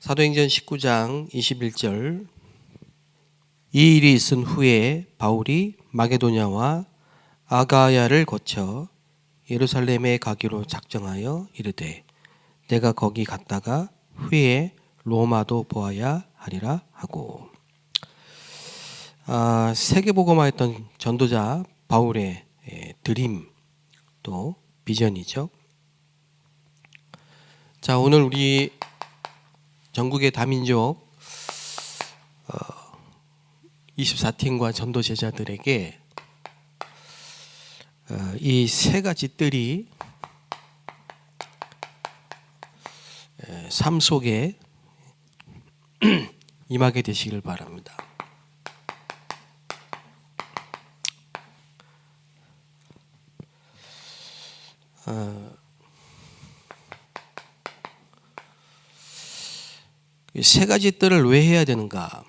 사도행전 19장 21절. 이 일이 있은 후에 바울이 마게도냐와 아가야를 거쳐 예루살렘에 가기로 작정하여 이르되 내가 거기 갔다가 후에 로마도 보아야 하리라 하고. 세계복음화했던 전도자 바울의 드림, 또 비전이죠. 자, 오늘 우리 전국의 다민족 24팀과 전도 제자들에게 이 세 가지 뜰이 삶 속에 임하게 되시길 바랍니다. 이 세 가지 뜰을 왜 해야 되는가?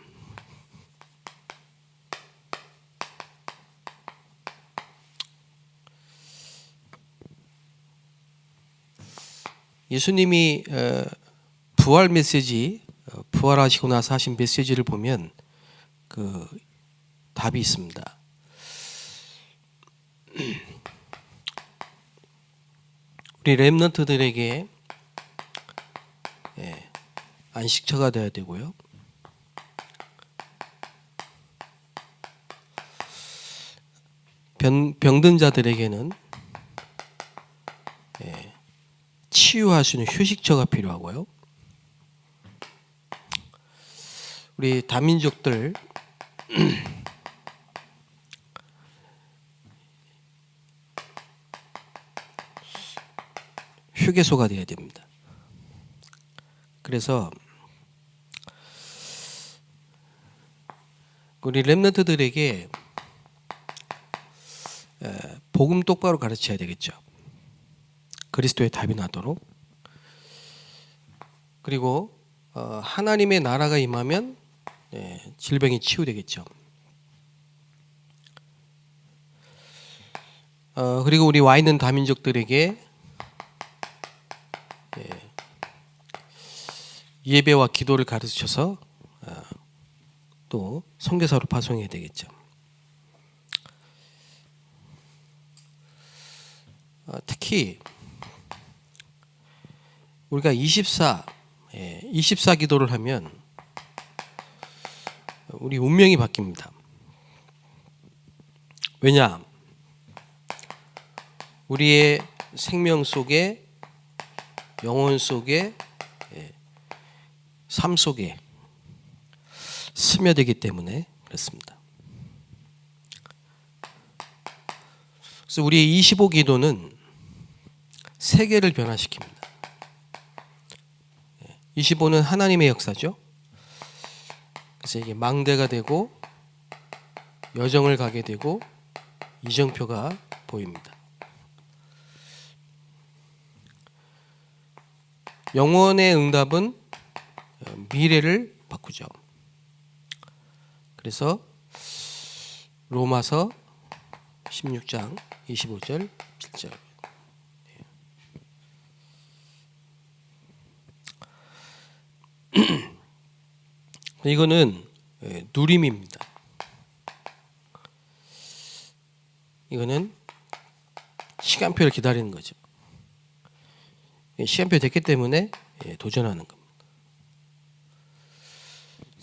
예수님이 부활 메시지, 부활하시고 나서 하신 메시지를 보면 그 답이 있습니다. 우리 렘넌트들에게 안식처가 되어야 되고요. 병든 자들에게는 치유할 수 있는 휴식처가 필요하고요. 우리 다민족들 휴게소가 되어야 됩니다. 그래서 우리 렘넌트들에게 복음 똑바로 가르쳐야 되겠죠. 그리스도의 답이 나도록. 그리고 하나님의 나라가 임하면 질병이 치유되겠죠. 그리고 우리 와 있는 다민족들에게 예배와 기도를 가르쳐서 또 선교사로 파송해야 되겠죠. 특히 우리가 24 기도를 하면 우리 운명이 바뀝니다. 왜냐? 우리의 생명 속에, 영혼 속에, 삶 속에 스며들기 때문에 그렇습니다. 그래서 우리의 25 기도는 세계를 변화시킵니다. 25는 하나님의 역사죠. 그래서 이게 망대가 되고 여정을 가게 되고 이정표가 보입니다. 영원의 응답은 미래를 바꾸죠. 그래서 로마서 16장 25절 7절. 이거는 누림입니다. 이거는 시간표를 기다리는 거죠. 시간표 됐기 때문에 도전하는 겁니다.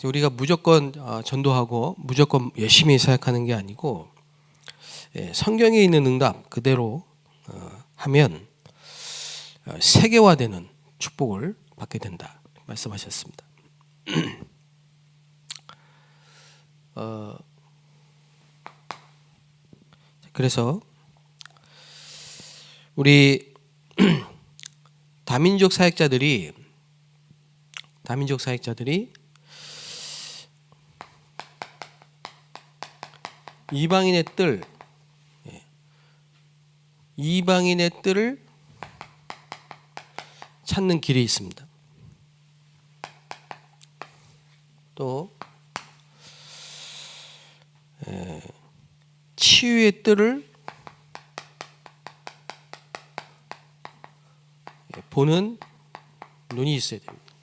우리가 무조건 전도하고 무조건 열심히 사역하는 게 아니고 성경에 있는 응답 그대로 하면 세계화되는 축복을 받게 된다 말씀하셨습니다. 그래서 우리 다민족 사역자들이 이방인의 뜰을 찾는 길이 있습니다. 또 치유의 뜰을 보는 눈이 있어야 됩니다.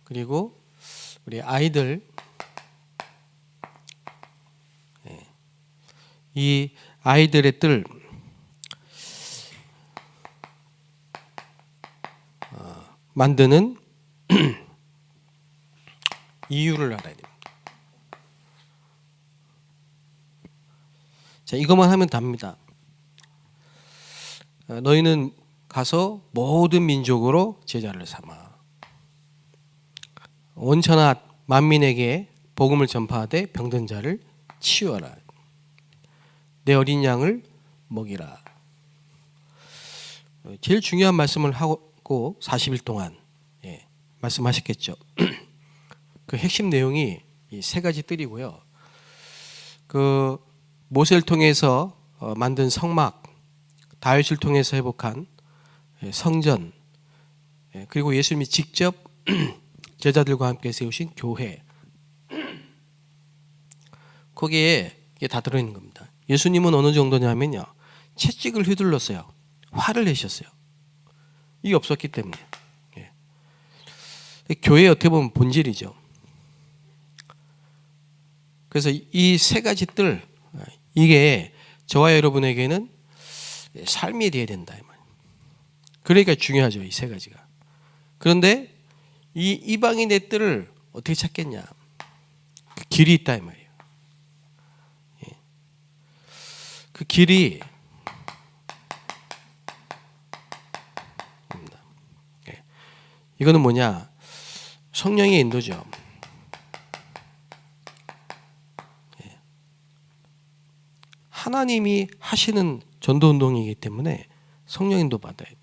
그리고 우리 아이들, 이 아이들의 뜰, 만드는 이유를 알아야 됩니다. 자, 이것만 하면 답니다. 너희는 가서 모든 민족으로 제자를 삼아 원천하 만민에게 복음을 전파하되 병든 자를 치유하라. 내 어린 양을 먹이라. 제일 중요한 말씀을 하고 40일 동안 말씀하셨겠죠. 그 핵심 내용이 이 세 가지 뜰이고요. 그 모세를 통해서 만든 성막, 다윗을 통해서 회복한 성전, 그리고 예수님이 직접 제자들과 함께 세우신 교회, 거기에 이게 다 들어있는 겁니다. 예수님은 어느 정도냐면요, 채찍을 휘둘렀어요. 화를 내셨어요. 이게 없었기 때문에. 교회의 어떻게 보면 본질이죠. 그래서 이 세 가지 뜰, 이게 저와 여러분에게는 삶이 되어야 된다. 그러니까 중요하죠, 이 세 가지가. 그런데 이 이방인의 뜰을 어떻게 찾겠냐? 그 길이 있다 이 말이에요. 그 길이 이거는 뭐냐? 성령의 인도죠. 하나님이 하시는 전도운동이기 때문에 성령 인도 받아야 돼.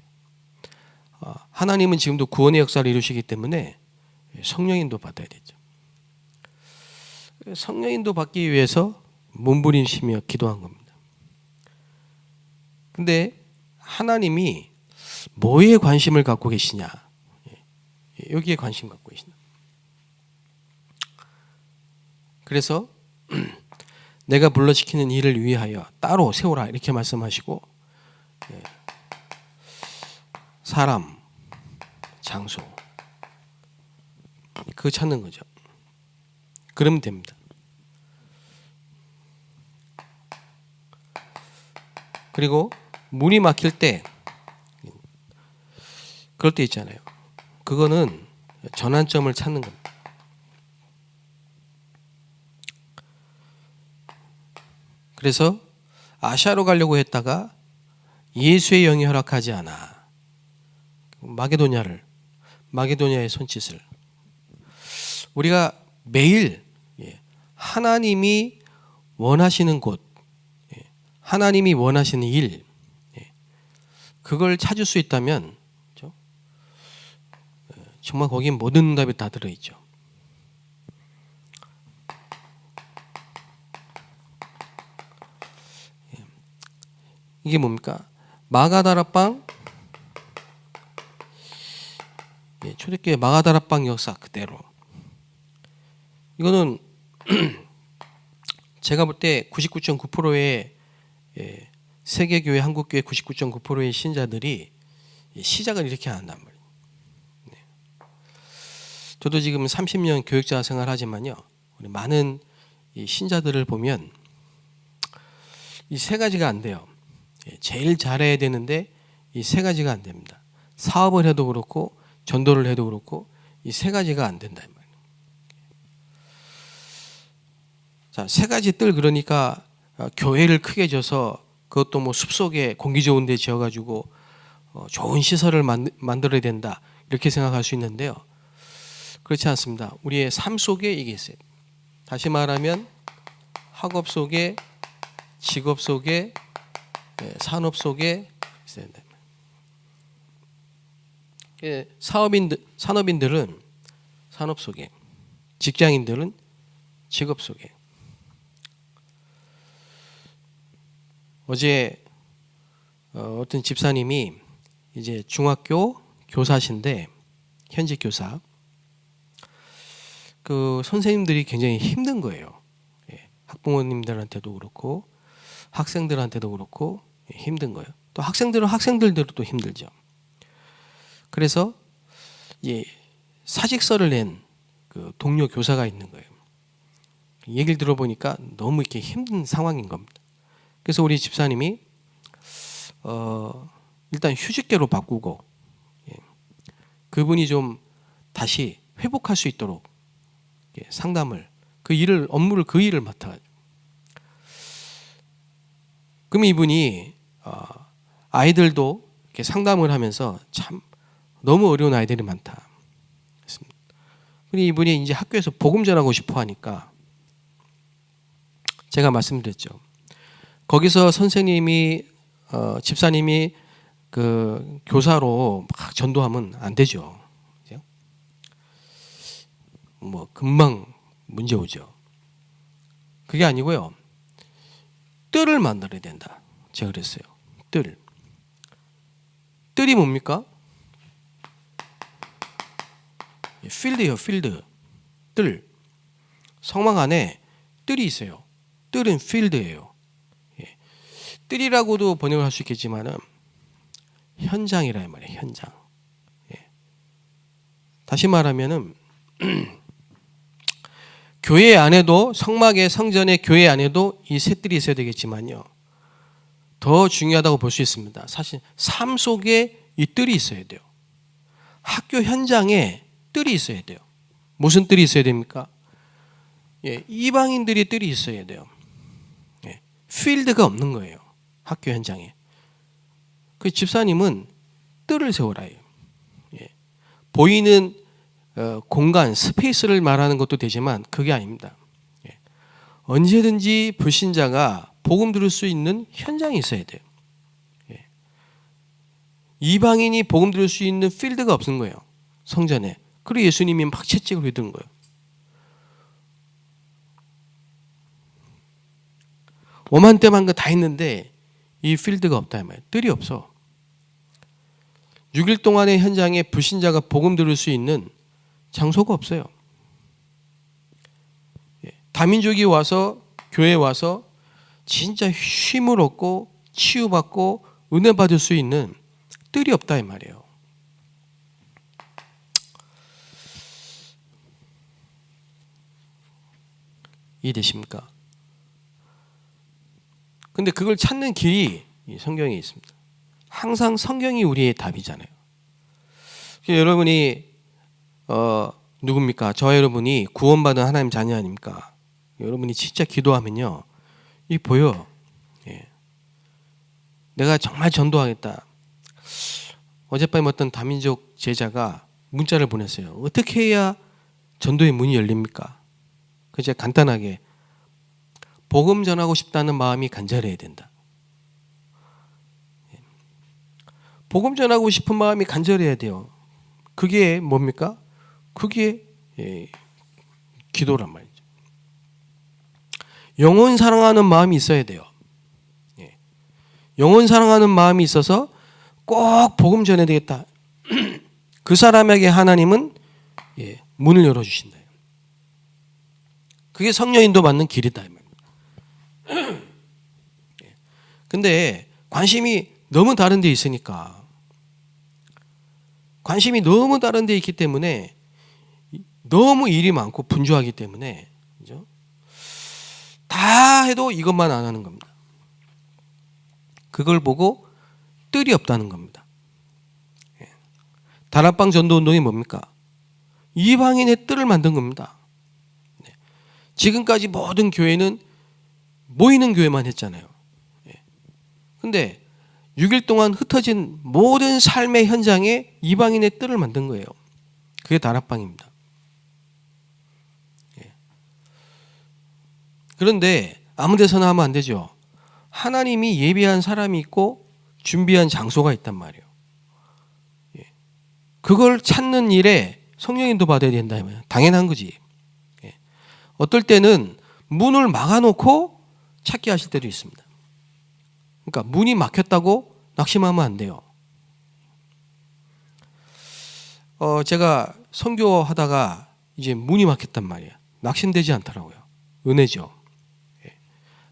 하나님은 지금도 구원의 역사를 이루시기 때문에 성령 인도 받아야 되죠. 성령 인도 받기 위해서 몸부림치며 기도한 겁니다. 근데 하나님이 뭐에 관심을 갖고 계시냐? 여기에 관심 갖고 계시나? 그래서 내가 불러시키는 일을 위하여 따로 세우라 이렇게 말씀하시고, 사람, 장소, 그거 찾는 거죠. 그러면 됩니다. 그리고 문이 막힐 때, 그럴 때 있잖아요. 그거는 전환점을 찾는 겁니다. 그래서 아시아로 가려고 했다가 예수의 영이 허락하지 않아. 마게도냐의 손짓을. 우리가 매일 하나님이 원하시는 곳, 하나님이 원하시는 일, 그걸 찾을 수 있다면 정말 거기에 모든 응답이 다 들어있죠. 이게 뭡니까? 마가다라빵, 초대교회 마가다라빵 역사 그대로. 이거는 제가 볼 때 99.9%의 세계교회, 한국교회 99.9%의 신자들이 시작을 이렇게 한단 말이에요. 저도 지금 30년 교육자 생활하지만요, 우리 많은 이 신자들을 보면 이 세 가지가 안 돼요. 제일 잘해야 되는데 이 세 가지가 안 됩니다. 사업을 해도 그렇고 전도를 해도 그렇고 이 세 가지가 안 된다. 자, 세 가지 뜰, 그러니까 교회를 크게 져서 그것도 뭐 숲속에 공기 좋은 데 지어가지고 좋은 시설을 만들어야 된다 이렇게 생각할 수 있는데요, 그렇지 않습니다. 우리의 삶 속에 이게 있어요. 다시 말하면 학업 속에, 직업 속에, 산업 속에 있어야 됩니다. 산업인들은 산업 속에, 직장인들은 직업 속에. 어제 어떤 집사님이 이제 중학교 교사신데, 현직 교사, 그 선생님들이 굉장히 힘든 거예요. 학부모님들한테도 그렇고 학생들한테도 그렇고 힘든 거예요. 또 학생들은 학생들대로 또 힘들죠. 그래서 사직서를 낸 그 동료 교사가 있는 거예요. 얘기를 들어보니까 너무 이렇게 힘든 상황인 겁니다. 그래서 우리 집사님이 일단 휴직계로 바꾸고 그분이 좀 다시 회복할 수 있도록 상담을 업무를 그 일을 맡아가지고 그럼 이분이 아이들도 이렇게 상담을 하면서 참 너무 어려운 아이들이 많다. 그리고 이분이 이제 학교에서 복음 전하고 싶어 하니까 제가 말씀드렸죠. 거기서 선생님이 집사님이 그 교사로 막 전도하면 안 되죠. 뭐 금방 문제 오죠. 그게 아니고요. 뜰을 만들어야 된다. 제가 그랬어요. 뜰이 뭡니까? 필드예요. 필드. 뜰. 성막 안에 뜰이 있어요. 뜰은 필드예요. 뜰이라고도 번역을 할 수 있겠지만은 현장이라 말이에요. 현장. 다시 말하면은 교회 안에도 성막의 성전의 교회 안에도 이 새 뜰이 있어야 되겠지만요. 더 중요하다고 볼 수 있습니다. 사실 삶 속에 이 뜰이 있어야 돼요. 학교 현장에 뜰이 있어야 돼요. 무슨 뜰이 있어야 됩니까? 이방인들이 뜰이 있어야 돼요. 필드가 없는 거예요. 학교 현장에. 그 집사님은 뜰을 세우라 해요. 보이는 공간, 스페이스를 말하는 것도 되지만 그게 아닙니다. 언제든지 불신자가 복음 들을 수 있는 현장이 있어야 돼요. 이방인이 복음 들을 수 있는 필드가 없는 거예요. 성전에. 그리고 예수님이 막 채찍을 휘두른 거예요. 오만때만 거 다 있는데 이 필드가 없다 이 말이에요. 뜰이 없어. 6일 동안의 현장에 불신자가 복음 들을 수 있는 장소가 없어요. 다민족이 와서 교회에 와서 진짜 쉼을 얻고 치유받고 은혜 받을 수 있는 뜰이 없다 이 말이에요. 이해되십니까? 근데 그걸 찾는 길이 이 성경에 있습니다. 항상 성경이 우리의 답이잖아요. 여러분이 누굽니까? 저 여러분이 구원받은 하나님 자녀 아닙니까? 여러분이 진짜 기도하면요, 이 보여. 내가 정말 전도하겠다. 어젯밤에 어떤 다민족 제자가 문자를 보냈어요. 어떻게 해야 전도의 문이 열립니까? 그래서 제가 간단하게 복음 전하고 싶다는 마음이 간절해야 된다. 복음 전하고 싶은 마음이 간절해야 돼요. 그게 뭡니까? 그게 기도란 말이죠. 영혼 사랑하는 마음이 있어야 돼요. 영혼 사랑하는 마음이 있어서 꼭 복음 전해야 되겠다. 그 사람에게 하나님은 문을 열어주신다. 그게 성령 인도 받는 길이다. 근데 관심이 너무 다른 데 있으니까, 관심이 너무 다른 데 있기 때문에 너무 일이 많고 분주하기 때문에, 그죠? 다 해도 이것만 안 하는 겁니다. 그걸 보고 뜰이 없다는 겁니다. 다락방 전도 운동이 뭡니까? 이방인의 뜰을 만든 겁니다. 지금까지 모든 교회는 모이는 교회만 했잖아요. 근데 6일 동안 흩어진 모든 삶의 현장에 이방인의 뜰을 만든 거예요. 그게 다락방입니다. 그런데 아무 데서나 하면 안 되죠. 하나님이 예비한 사람이 있고 준비한 장소가 있단 말이에요. 그걸 찾는 일에 성령인도 받아야 된다. 당연한 거지. 어떨 때는 문을 막아놓고 찾게 하실 때도 있습니다. 그러니까 문이 막혔다고 낙심하면 안 돼요. 제가 선교하다가 이제 문이 막혔단 말이에요. 낙심되지 않더라고요. 은혜죠.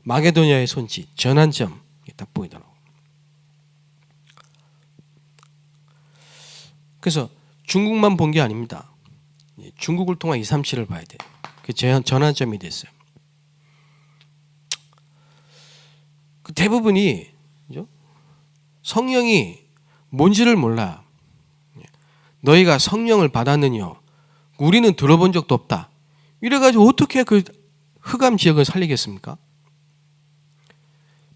마게도냐의 손짓, 전환점 딱 보이더라고요. 그래서 중국만 본 게 아닙니다. 중국을 통한 237을 봐야 돼요. 그 전환점이 됐어요. 그 대부분이 그죠? 성령이 뭔지를 몰라. 너희가 성령을 받았느냐? 우리는 들어본 적도 없다. 이래가지고 어떻게 그 흑암 지역을 살리겠습니까?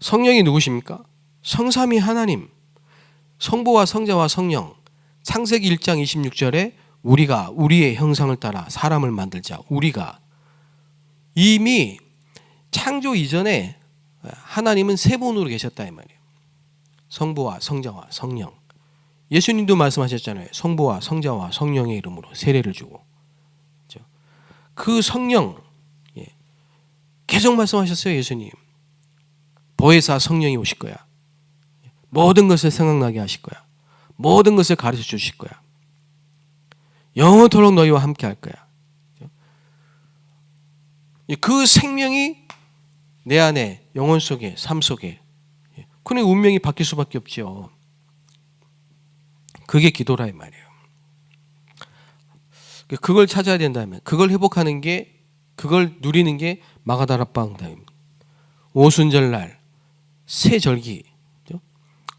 성령이 누구십니까? 성삼위 하나님, 성부와 성자와 성령. 창세기 1장 26절에 우리가 우리의 형상을 따라 사람을 만들자. 우리가 이미 창조 이전에 하나님은 세 분으로 계셨다 이 말이에요. 성부와 성자와 성령. 예수님도 말씀하셨잖아요. 성부와 성자와 성령의 이름으로 세례를 주고. 그 성령 계속 말씀하셨어요. 예수님. 보혜사 성령이 오실 거야. 모든 것을 생각나게 하실 거야. 모든 것을 가르쳐 주실 거야. 영원토록 너희와 함께 할 거야. 그 생명이 내 안에 영혼 속에 삶 속에 그의 운명이 바뀔 수밖에 없죠. 그게 기도라 이 말이에요. 그걸 찾아야 된다면 그걸 회복하는 게 그걸 누리는 게 마가다락방 응답입니다. 오순절날 새 절기,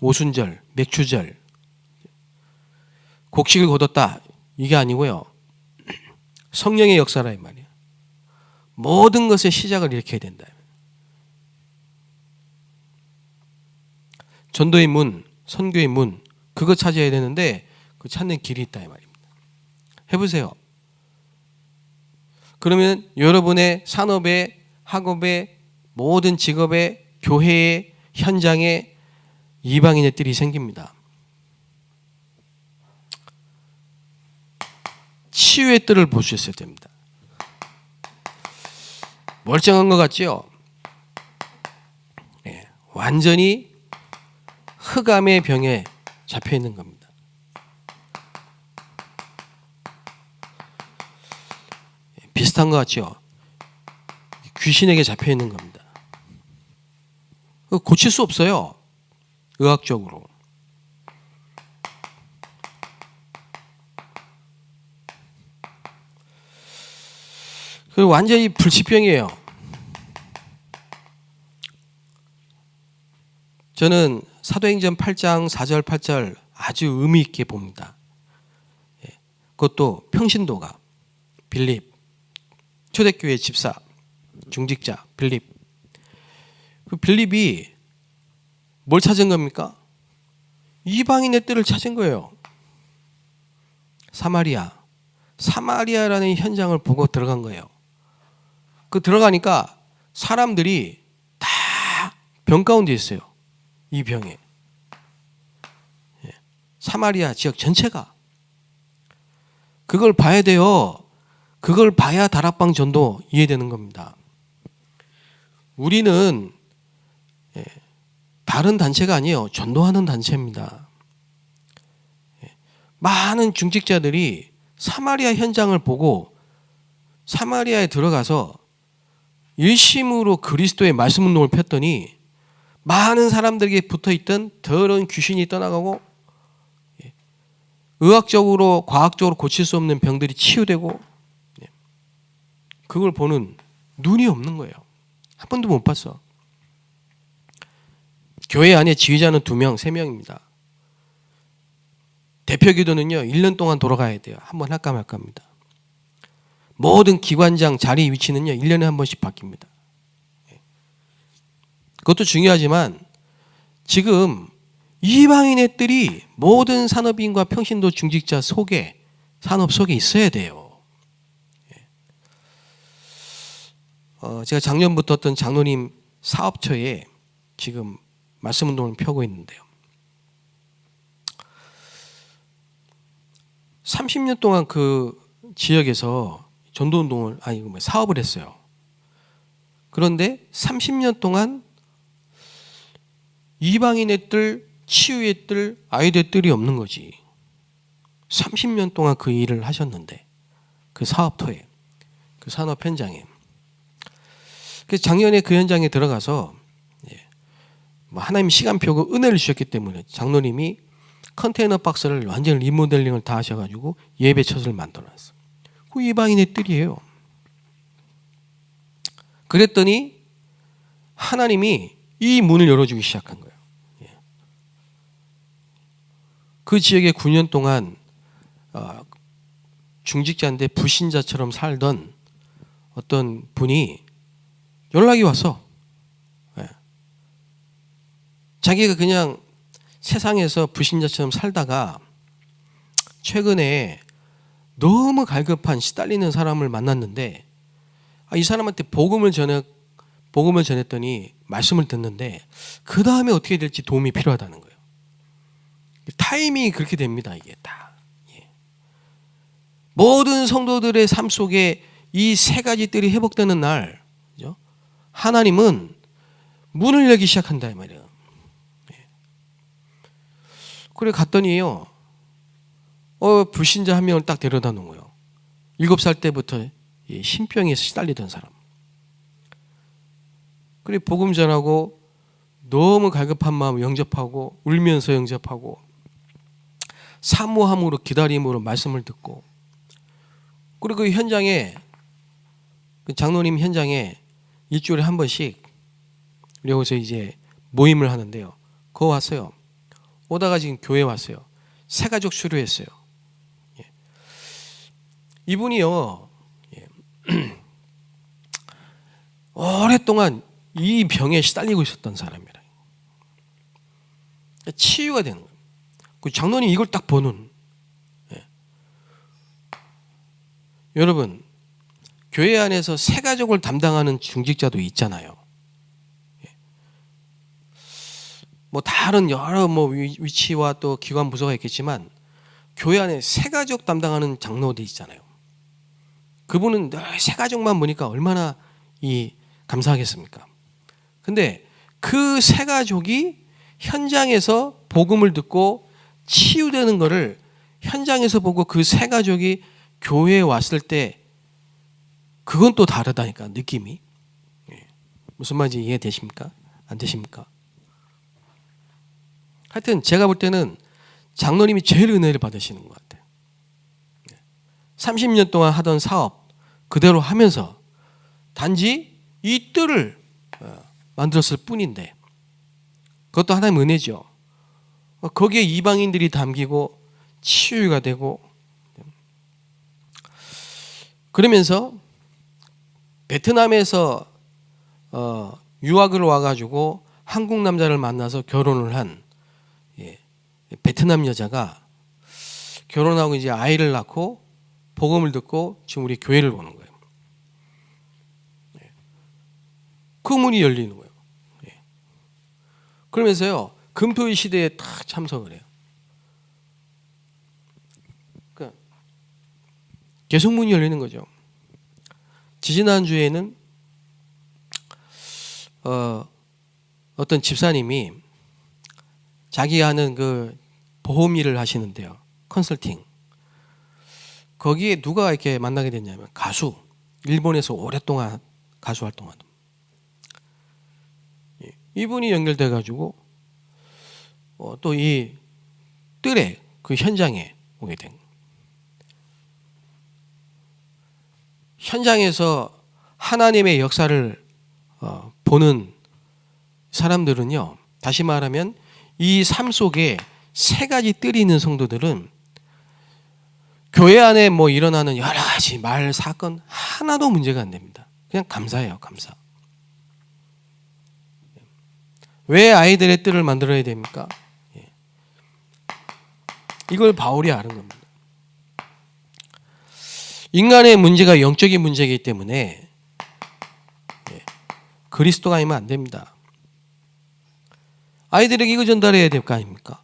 오순절, 맥주절, 곡식을 거뒀다 이게 아니고요. 성령의 역사라 이 말이에요. 모든 것의 시작을 일으켜야 된다. 전도의 문, 선교의 문 그거 찾아야 되는데 그 찾는 길이 있다 이 말입니다. 해보세요. 그러면 여러분의 산업에, 학업에, 모든 직업에, 교회에, 현장에 이방인의 뜰이 생깁니다. 치유의 뜰을 볼 수 있어야 됩니다. 멀쩡한 것 같죠? 네, 완전히 흑암의 병에 잡혀 있는 겁니다. 비슷한 것 같죠? 귀신에게 잡혀 있는 겁니다. 고칠 수 없어요. 의학적으로. 그리고 완전히 불치병이에요. 저는 사도행전 8장 4절 8절 아주 의미 있게 봅니다. 그것도 평신도가 빌립 초대교회 집사 중직자 빌립 그 빌립이 뭘 찾은 겁니까? 이방인의 뜰을 찾은 거예요. 사마리아라는 현장을 보고 들어간 거예요. 그 들어가니까 사람들이 다 병 가운데 있어요. 이 병에. 사마리아 지역 전체가. 그걸 봐야 돼요. 그걸 봐야 다락방 전도 이해되는 겁니다. 우리는 다른 단체가 아니에요. 전도하는 단체입니다. 많은 중직자들이 사마리아 현장을 보고 사마리아에 들어가서 일심으로 그리스도의 말씀 운동을 폈더니 많은 사람들에게 붙어있던 더러운 귀신이 떠나가고 의학적으로 과학적으로 고칠 수 없는 병들이 치유되고 그걸 보는 눈이 없는 거예요. 한 번도 못 봤어. 교회 안에 지휘자는 2명, 3명입니다. 대표 기도는요 1년 동안 돌아가야 돼요. 한 번 할까 말까 합니다. 모든 기관장 자리 위치는요 1년에 한 번씩 바뀝니다. 그것도 중요하지만 지금 이방인의 뜰이 모든 산업인과 평신도 중직자 속에 산업 속에 있어야 돼요. 제가 작년부터 어떤 장로님 사업처에 지금 말씀 운동을 펴고 있는데요. 30년 동안 그 지역에서 전도 운동을 사업을 했어요. 그런데 30년 동안 이방인의 뜰, 치유의 뜰, 아이들의 뜰이 없는 거지. 30년 동안 그 일을 하셨는데 그 사업터에, 그 산업 현장에. 그래서 작년에 그 현장에 들어가서 하나님 시간표고 은혜를 주셨기 때문에 장로님이 컨테이너 박스를 완전 리모델링을 다 하셔가지고 예배 처소를 만들어놨어요. 그 이방인의 뜰이에요. 그랬더니 하나님이 이 문을 열어주기 시작한 거예요. 그 지역에 9년 동안 중직자인데 불신자처럼 살던 어떤 분이 연락이 왔어. 자기가 그냥 세상에서 불신자처럼 살다가 최근에 너무 갈급한 시달리는 사람을 만났는데 이 사람한테 복음을 전했더니 말씀을 듣는데 그 다음에 어떻게 될지 도움이 필요하다는 거예요. 타이밍이 그렇게 됩니다. 이게 다. 모든 성도들의 삶 속에 이 세 가지 뜰이 회복되는 날, 그죠? 하나님은 문을 열기 시작한다 이 말이에요. 그래 갔더니요, 불신자 한 명을 딱 데려다 놓은 거예요. 7살 때부터 신병에 시달리던 사람. 그래 복음 전하고 너무 갈급한 마음 영접하고 울면서 영접하고 사모함으로 기다림으로 말씀을 듣고, 그리고 그 현장에 그 장로님 현장에 일주일에 한 번씩 여기서 이제 모임을 하는데요. 그거 왔어요. 오다가 지금 교회 왔어요. 새 가족 수료했어요. 이분이요, 오랫동안 이 병에 시달리고 있었던 사람이라. 치유가 되는 거예요. 그 장로님 이걸 딱 보는. 여러분, 교회 안에서 새 가족을 담당하는 중직자도 있잖아요. 뭐 다른 여러 뭐 위치와 또 기관 부서가 있겠지만 교회 안에 새 가족 담당하는 장로들 있잖아요. 그분은 늘 새 가족만 보니까 얼마나 감사하겠습니까? 근데 그 새 가족이 현장에서 복음을 듣고 치유되는 것을 현장에서 보고 그 새 가족이 교회에 왔을 때 그건 또 다르다니까, 느낌이. 무슨 말인지 이해되십니까? 안 되십니까? 하여튼 제가 볼 때는 장로님이 제일 은혜를 받으시는 것 같아요. 30년 동안 하던 사업 그대로 하면서 단지 이 뜰을 만들었을 뿐인데, 그것도 하나님의 은혜죠. 거기에 이방인들이 담기고 치유가 되고, 그러면서 베트남에서 유학을 와가지고 한국 남자를 만나서 결혼을 한 베트남 여자가 결혼하고 이제 아이를 낳고 복음을 듣고 지금 우리 교회를 오는 거예요. 그 문이 열리는 거예요. 그러면서요, 금토일 시대에 딱 참석을 해요. 그러니까 계속 문이 열리는 거죠. 지지난주에는 어떤 집사님이 자기 하는 그 보험 일을 하시는데요. 컨설팅. 거기에 누가 이렇게 만나게 됐냐면 가수. 일본에서 오랫동안 가수 활동하던. 이분이 연결돼 가지고 또 이 뜰에 그 현장에 오게 된. 현장에서 하나님의 역사를 보는 사람들은요, 다시 말하면 이 삶 속에 세 가지 뜰이 있는 성도들은 교회 안에 뭐 일어나는 여러 가지 말 사건 하나도 문제가 안 됩니다. 그냥 감사해요, 감사. 왜 아이들의 뜰을 만들어야 됩니까? 이걸 바울이 아는 겁니다. 인간의 문제가 영적인 문제이기 때문에 그리스도가 아니면 안 됩니다. 아이들에게 이거 전달해야 될 거 아닙니까?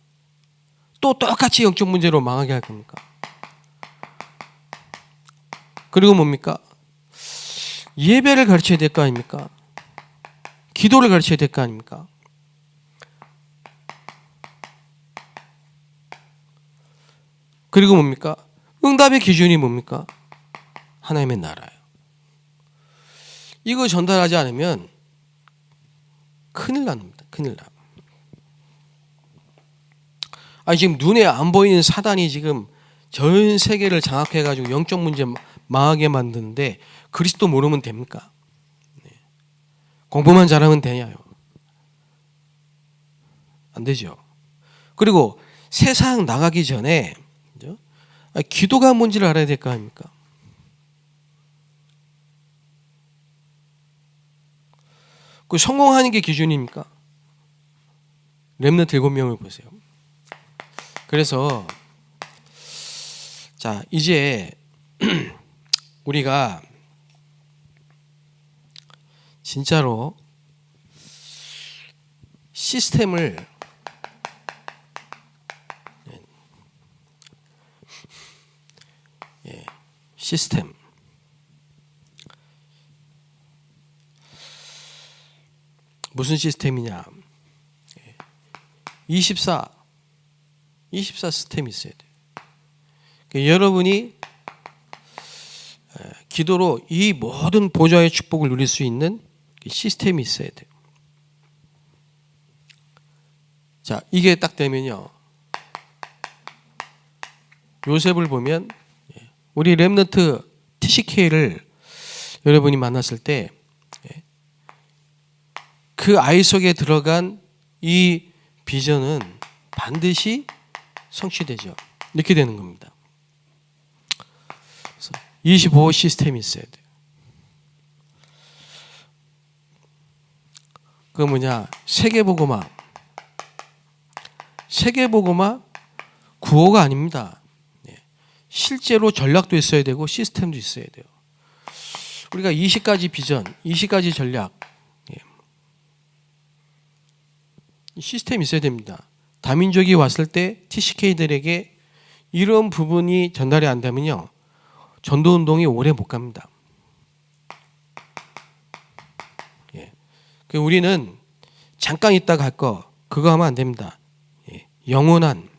또 똑같이 영적 문제로 망하게 할 겁니까? 그리고 뭡니까? 예배를 가르쳐야 될 거 아닙니까? 기도를 가르쳐야 될 거 아닙니까? 그리고 뭡니까? 응답의 기준이 뭡니까? 하나님의 나라예요. 이거 전달하지 않으면 큰일 납니다. 큰일 나. 지금 눈에 안 보이는 사단이 지금 전 세계를 장악해가지고 영적 문제 망하게 만드는데 그리스도 모르면 됩니까? 공부만 잘하면 되냐요? 안 되죠. 그리고 세상 나가기 전에 기도가 뭔지를 알아야 될 거 아닙니까? 그 성공하는 게 기준입니까? 렘넌트 7명을 보세요. 그래서 자, 이제 우리가 진짜로 시스템을 시스템 무슨 시스템이냐? 24 시스템이 있어야 돼요. 그러니까 여러분이 기도로 이 모든 보좌의 축복을 누릴 수 있는 시스템이 있어야 돼요. 자, 이게 딱 되면요, 요셉을 보면 우리 렘넌트 TCK를 여러분이 만났을 때 그 아이 속에 들어간 이 비전은 반드시 성취되죠. 이렇게 되는 겁니다. 25 시스템이 있어야 돼요. 그 뭐냐? 세계복음화 구호가 아닙니다. 실제로 전략도 있어야 되고 시스템도 있어야 돼요. 우리가 20가지 비전, 20가지 전략, 시스템이 있어야 됩니다. 다민족이 왔을 때 TCK들에게 이런 부분이 전달이 안 되면요, 전도운동이 오래 못 갑니다. 우리는 잠깐 있다가 할 거, 그거 하면 안 됩니다. 영원한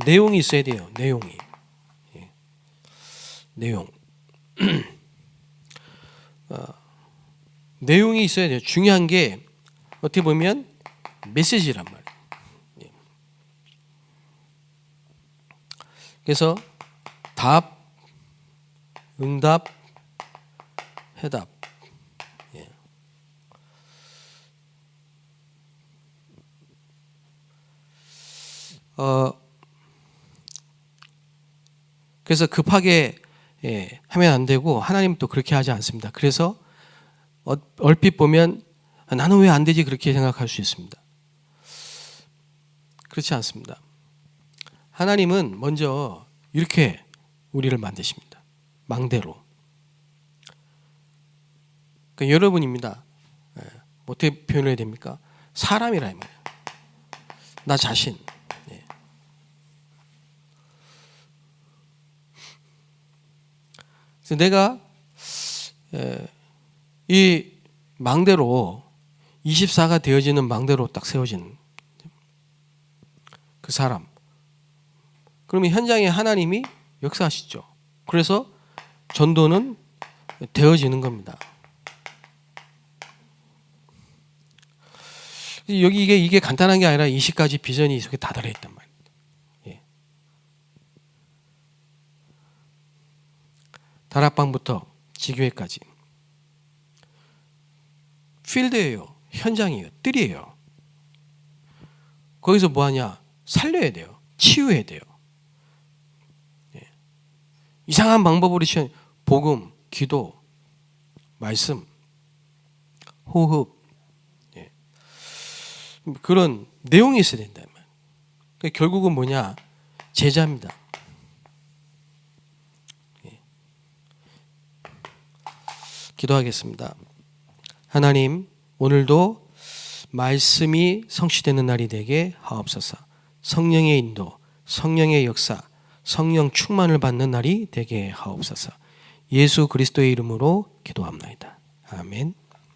내용이 있어야 돼요. 내용. 내용이 있어야 돼요. 중요한 게 어떻게 보면 메시지란 말이에요. 그래서 답, 응답, 해답. 그래서 급하게 하면 안 되고 하나님 또 그렇게 하지 않습니다. 그래서 얼핏 보면 나는 왜 안 되지 그렇게 생각할 수 있습니다. 그렇지 않습니다. 하나님은 먼저 이렇게 우리를 만드십니다. 망대로. 그러니까 여러분입니다. 어떻게 표현해야 됩니까? 사람이라 이 말이에요. 나 자신. 그래서 내가 이 망대로 24가 되어지는 망대로 딱 세워진 그 사람. 그러면 현장에 하나님이 역사하시죠. 그래서 전도는 되어지는 겁니다. 여기 이게 간단한 게 아니라 20가지 비전이 이 속에 다 들어있단 말입니다. 다락방부터 지교회까지 필드예요. 현장이에요. 뜰이에요. 거기서 뭐 하냐? 살려야 돼요. 치유해야 돼요. 이상한 방법으로 복음, 기도, 말씀, 호흡, 그런 내용이 있어야 된다. 그러니까 결국은 뭐냐? 제자입니다. 기도하겠습니다. 하나님, 오늘도 말씀이 성취되는 날이 되게 하옵소서. 성령의 인도, 성령의 역사, 성령 충만을 받는 날이 되게 하옵소서. 예수 그리스도의 이름으로 기도합나이다. 아멘.